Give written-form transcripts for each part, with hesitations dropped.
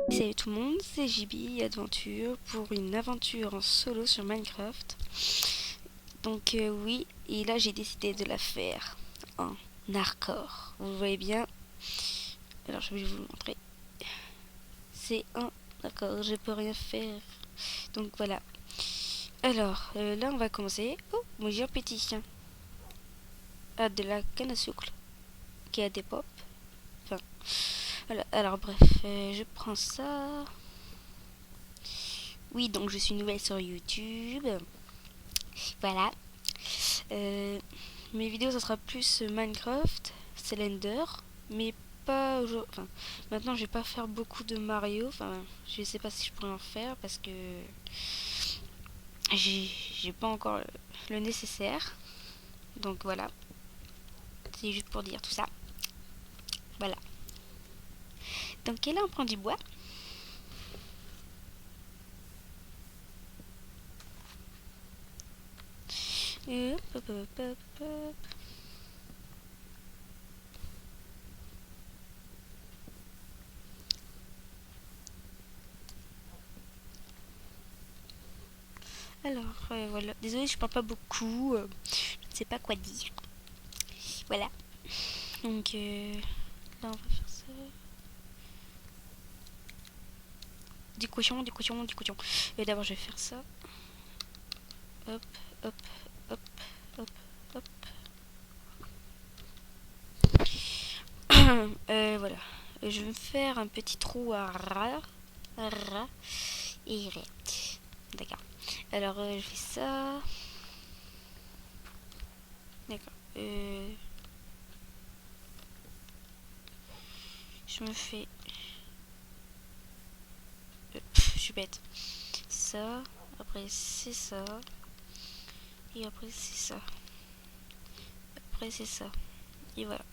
Salut tout le monde, c'est JB Adventure pour une aventure en solo sur Minecraft. Donc oui, et là j'ai décidé de la faire en hardcore. Vous voyez bien. Alors je vais vous le montrer. C'est un hardcore, je peux rien faire. Donc voilà. Alors là on va commencer. Oh, moi j'ai un petit chien. Ah, de la canne à sucre qui a des pop. Enfin, voilà. Alors bref, je prends ça. Oui, donc je suis nouvelle sur YouTube. Voilà. Mes vidéos, ça sera plus Minecraft, Slender, mais pas aujourd'hui. Enfin, maintenant, je vais pas faire beaucoup de Mario. Enfin, je sais pas si je pourrais en faire parce que j'ai pas encore le nécessaire. Donc voilà. C'est juste pour dire tout ça. Voilà. Donc là, on prend du bois. Hop, hop, hop, hop, hop. Alors, voilà. Désolée, je parle pas beaucoup. Je ne sais pas quoi dire. Voilà. Donc, là, on va faire ça. Du cochon, du cochon, du cochon. Et d'abord, je vais faire ça. Hop, hop, hop, hop, hop. Voilà. Je vais me faire un petit trou à rat. Rat. Et rat. D'accord. Alors, je fais ça. D'accord. Je me fais... je suis bête. Ça. Après, c'est ça. Et après, c'est ça. Après, c'est ça. Et voilà.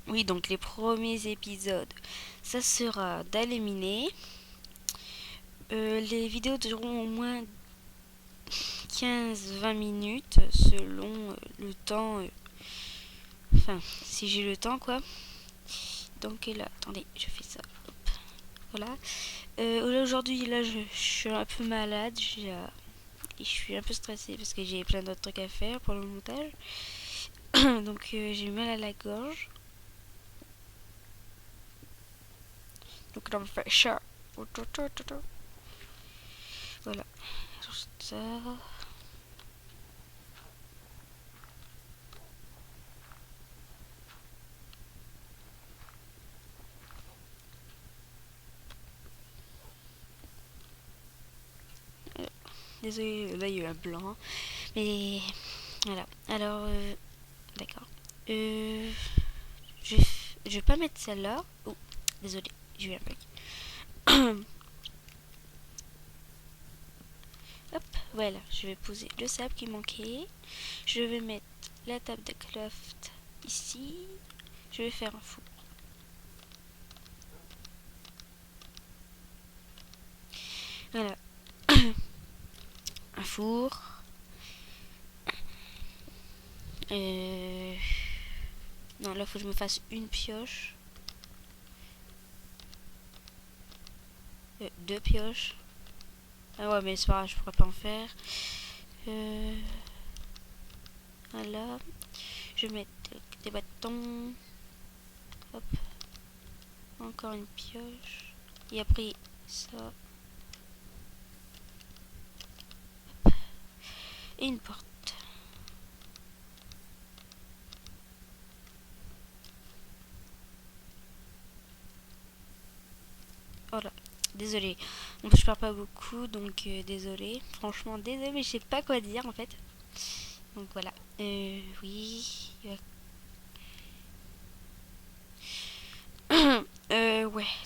Oui, donc les premiers épisodes, ça sera d'éliminer. Les vidéos dureront au moins 15-20 minutes selon le temps. Enfin, si j'ai le temps, quoi. Donc là, attendez, je fais ça. Hop. Voilà. Aujourd'hui, là, je suis un peu malade. Je suis un peu stressée parce que j'ai plein d'autres trucs à faire pour le montage. Donc j'ai mal à la gorge. Donc là, on va faire ça. Voilà. Ça. Désolé, là il y a eu un blanc. Mais voilà. Alors, d'accord. Je, je vais pas mettre celle-là. Oh, désolé, j'ai eu un bug. Hop, voilà. Je vais poser le sable qui manquait. Je vais mettre la table de craft ici. Je vais faire un four. Voilà. Un four. Non, là, faut que je me fasse une pioche. Deux pioches. Ah ouais, mais c'est pas grave, je pourrais pas en faire. Voilà. Je vais mettre des bâtons. Hop. Encore une pioche. Et après, ça. Et une porte. Voilà. Désolé. En fait, je parle pas beaucoup, donc désolé. Franchement, désolé, mais je sais pas quoi dire en fait. Donc voilà. Oui. Ouais.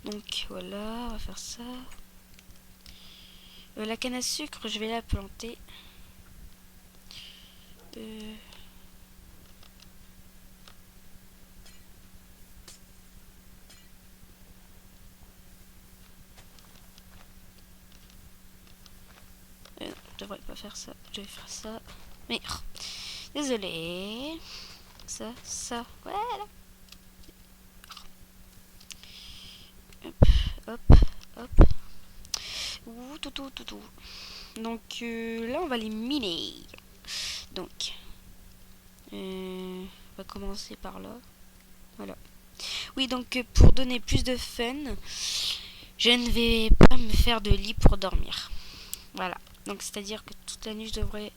Donc voilà, on va faire ça. La canne à sucre, je vais la planter. devrais pas faire ça. Je vais faire ça. Mais, désolé. Ça, voilà. Hop, hop, hop. Ouh, tout. Donc là, on va les miner. Donc, on va commencer par là. Voilà. Oui, donc pour donner plus de fun, je ne vais pas me faire de lit pour dormir. Voilà. Donc, c'est-à-dire que toute la nuit, je devrais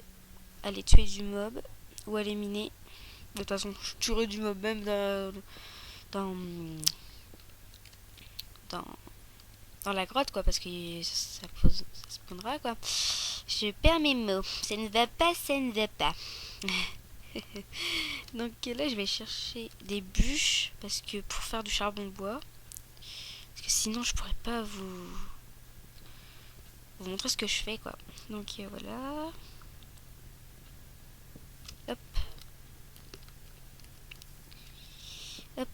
aller tuer du mob ou aller miner. De toute façon, je tuerai du mob même dans, dans, dans la grotte, quoi, parce que ça se prendra, quoi. Je perds mes mots. Ça ne va pas, ça ne va pas. Donc là, je vais chercher des bûches parce que pour faire du charbon de bois. Parce que sinon, je pourrais pas vous montrer ce que je fais, quoi. Donc voilà. Hop. Hop.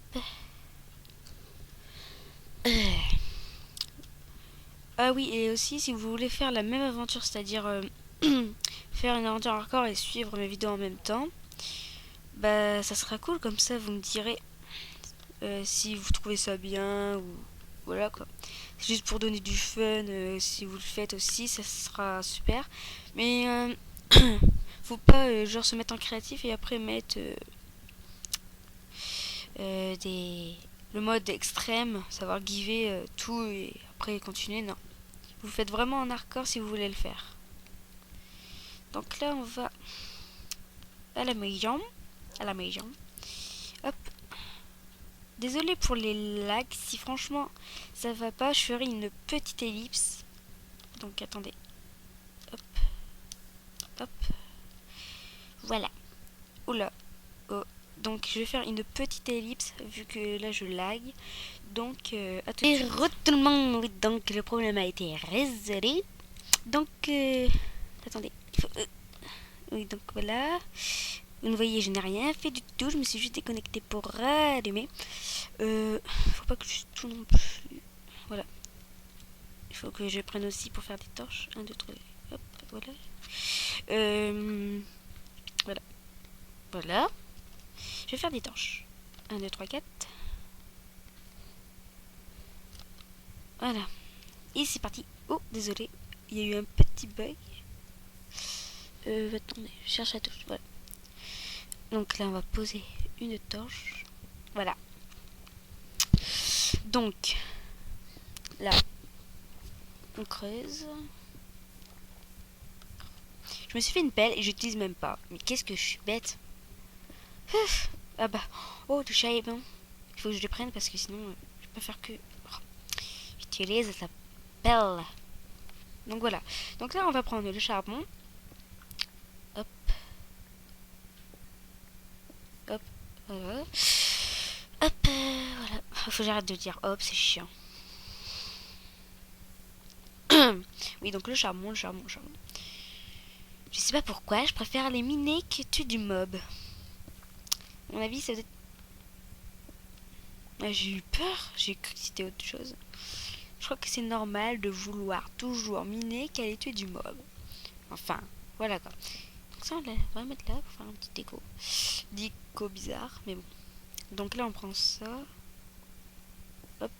Ah oui, et aussi, si vous voulez faire la même aventure, c'est-à-dire faire une aventure hardcore et suivre mes vidéos en même temps, bah ça sera cool, comme ça vous me direz si vous trouvez ça bien ou voilà quoi. C'est juste pour donner du fun, si vous le faites aussi, ça sera super. Mais faut pas genre se mettre en créatif et après mettre le mode extrême, savoir giver tout et après continuer, non. Vous faites vraiment en hardcore si vous voulez le faire. Donc là on va à la maison. Hop. Désolé pour les lags, si franchement ça va pas, je ferai une petite ellipse. Donc attendez. Hop. Hop. Voilà. Oula. Oh. Donc je vais faire une petite ellipse vu que là je lag. Donc à tout de suite. Et tout le monde, oui, donc le problème a été résolu. Donc attendez. Oui, donc voilà. Vous voyez, je n'ai rien fait du tout. Je me suis juste déconnecté pour rallumer. Faut pas que je tout non plus. Voilà. Il faut que je prenne aussi pour faire des torches. 1, 2, 3. Hop, voilà. Voilà. Voilà. Je vais faire des torches. 1, 2, 3, 4. Voilà. Et c'est parti. Oh, désolé. Il y a eu un petit bug. Attendez, je cherche la touche. Voilà. Donc là, on va poser une torche. Voilà. Donc, là, on creuse. Je me suis fait une pelle et j'utilise même pas. Mais qu'est-ce que je suis bête. Ah bah, oh, du charbon. Il faut que je le prenne parce que sinon, je peux faire que j'utilise la pelle. Donc voilà. Donc là, on va prendre le charbon. Hop. Hop. Voilà. Hop. Voilà. Faut que j'arrête de dire hop, c'est chiant. Oui, donc le charbon. Je sais pas pourquoi, je préfère les miner que tuer du mob. À mon avis, ça doit être... Ah, j'ai eu peur, j'ai cru que c'était autre chose. Je crois que c'est normal de vouloir toujours miner qu'aller tuer du mob. Enfin, voilà quoi. Donc ça, on va mettre là pour faire un petit déco. Déco bizarre, mais bon. Donc là, on prend ça. Hop.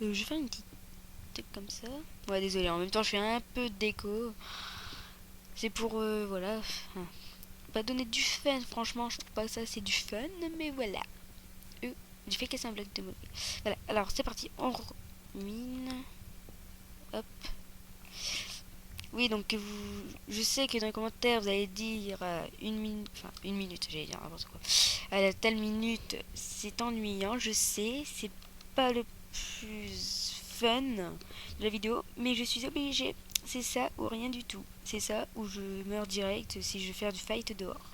Je vais faire une petite truc comme ça. Ouais, désolé, en même temps, je fais un peu de déco. C'est pour, voilà, pas donner du fun, franchement, je trouve pas que ça c'est du fun, mais voilà. J'ai fait casser un bloc de mauvais. Voilà, alors c'est parti, on mine. Hop. Oui, donc je sais que dans les commentaires vous allez dire une minute, j'allais dire n'importe quoi. À la telle minute, c'est ennuyant, je sais, c'est pas le plus fun de la vidéo, mais je suis obligée. C'est ça ou rien du tout. C'est ça ou je meurs direct si je vais faire du fight dehors.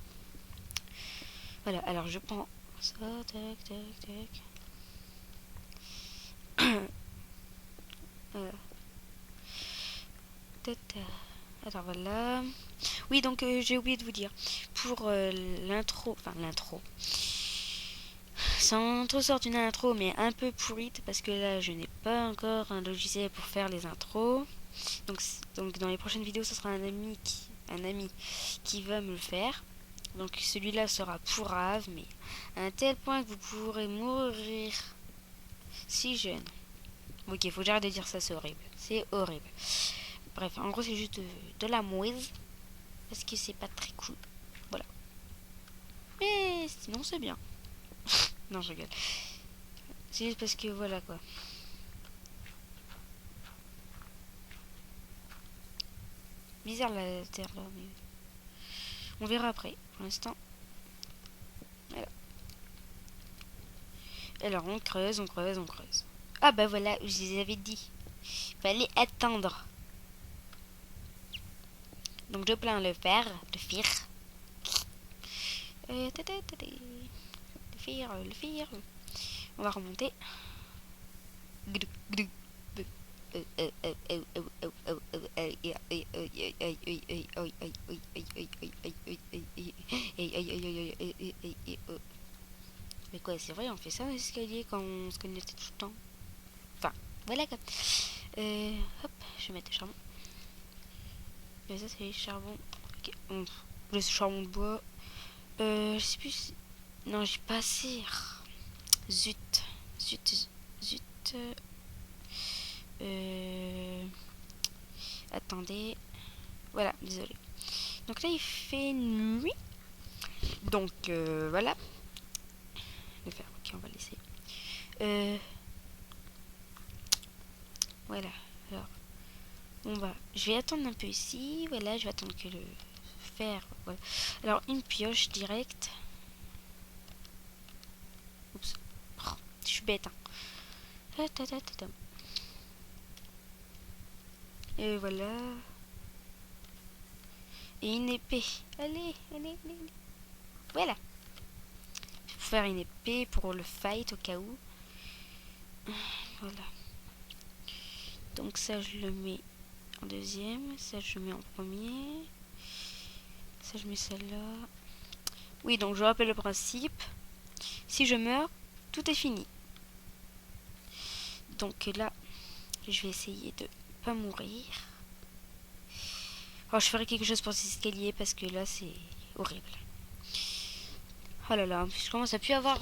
Voilà, alors je prends ça, tac. Voilà. Alors voilà. Oui, donc j'ai oublié de vous dire. Pour l'intro, sans trop sorte une intro, mais un peu pourrite, parce que là, je n'ai pas encore un logiciel pour faire les intros. Donc dans les prochaines vidéos, ce sera un ami qui va me le faire. Donc celui-là sera pourrave, mais à un tel point que vous pourrez mourir si jeune. Ok, faut que j'arrête de dire ça, c'est horrible. C'est horrible. Bref, en gros, c'est juste de la mouise. Parce que c'est pas très cool. Voilà. Mais sinon, c'est bien. Non, je rigole. C'est juste parce que voilà quoi. Bizarre la terre là, mais on verra après. Pour l'instant, voilà. Alors on creuse, on creuse, on creuse. Ah bah voilà, je les avais dit. Fallait attendre. Donc je plains le fer, le fer. Le fer, le fer. On va remonter. Mais quoi, c'est vrai, on fait ça dans l'escalier quand on se connecte tout le temps. Enfin, voilà quoi. Hop, je vais mettre le charbon. Et ça, c'est le charbon. Ok, le charbon de bois. Je sais plus. Non, j'ai pas assez. Zut. Zut. Zut. Attendez. Voilà, désolé. Donc là, il fait nuit. Donc voilà. Le faire, ok, on va laisser. Voilà. Alors, je vais attendre un peu ici. Voilà, je vais attendre que le fer. Voilà. Alors, une pioche directe. Oups. Oh, je suis bête. Hein. Et voilà. Et une épée. Allez, allez, allez. Voilà. Pour faire une épée pour le fight au cas où. Voilà. Donc ça, je le mets en deuxième. Ça, je le mets en premier. Ça, je mets celle-là. Oui, donc je rappelle le principe. Si je meurs, tout est fini. Donc là, je vais essayer de pas mourir. Alors, je ferai quelque chose pour ces escaliers parce que là, c'est horrible. Oh là là, je commence à plus avoir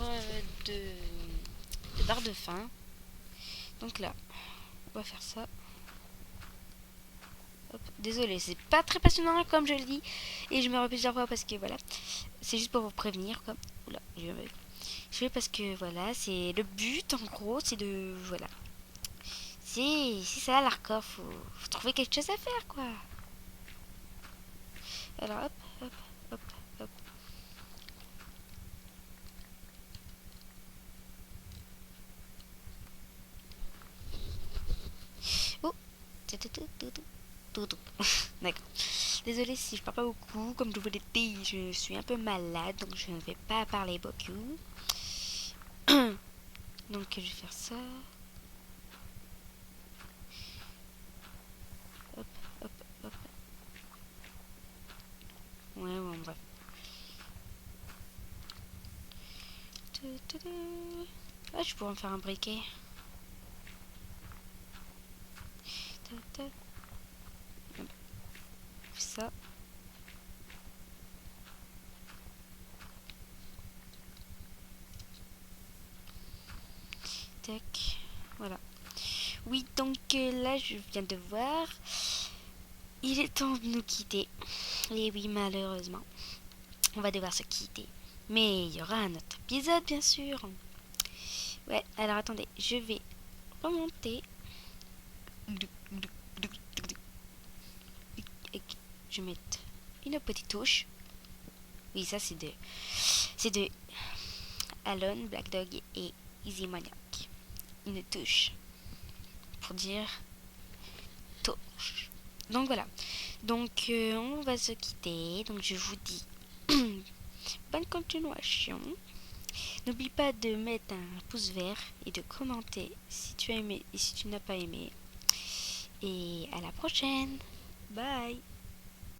de barre de faim. Donc là, on va faire ça. Hop. Désolé, c'est pas très passionnant comme je le dis. Et je me répète plusieurs fois parce que voilà. C'est juste pour vous prévenir. Comme... Oula, je fais parce que voilà, c'est le but en gros, c'est de. Voilà. C'est ça l'hardcore, faut trouver quelque chose à faire quoi. Alors hop, hop, hop, hop. Oh, d'accord. Désolée si je parle pas beaucoup, comme je vous l'ai dit, je suis un peu malade, donc je ne vais pas parler beaucoup. Donc je vais faire ça. Hop, hop, hop. Ouais, bon, bref. Ah, je pourrais me faire un briquet. Ça. Tac. Voilà. Oui, donc là, je viens de voir. Il est temps de nous quitter. Et oui, malheureusement, on va devoir se quitter. Mais il y aura un autre épisode, bien sûr. Ouais, alors attendez, je vais remonter. Je vais mettre une petite touche. Oui, ça c'est de Alone, Black Dog et Easy Maniac. Une touche pour dire touche. Donc voilà. Donc on va se quitter. Donc je vous dis bonne continuation. N'oublie pas de mettre un pouce vert et de commenter si tu as aimé et si tu n'as pas aimé. Et à la prochaine. Bye.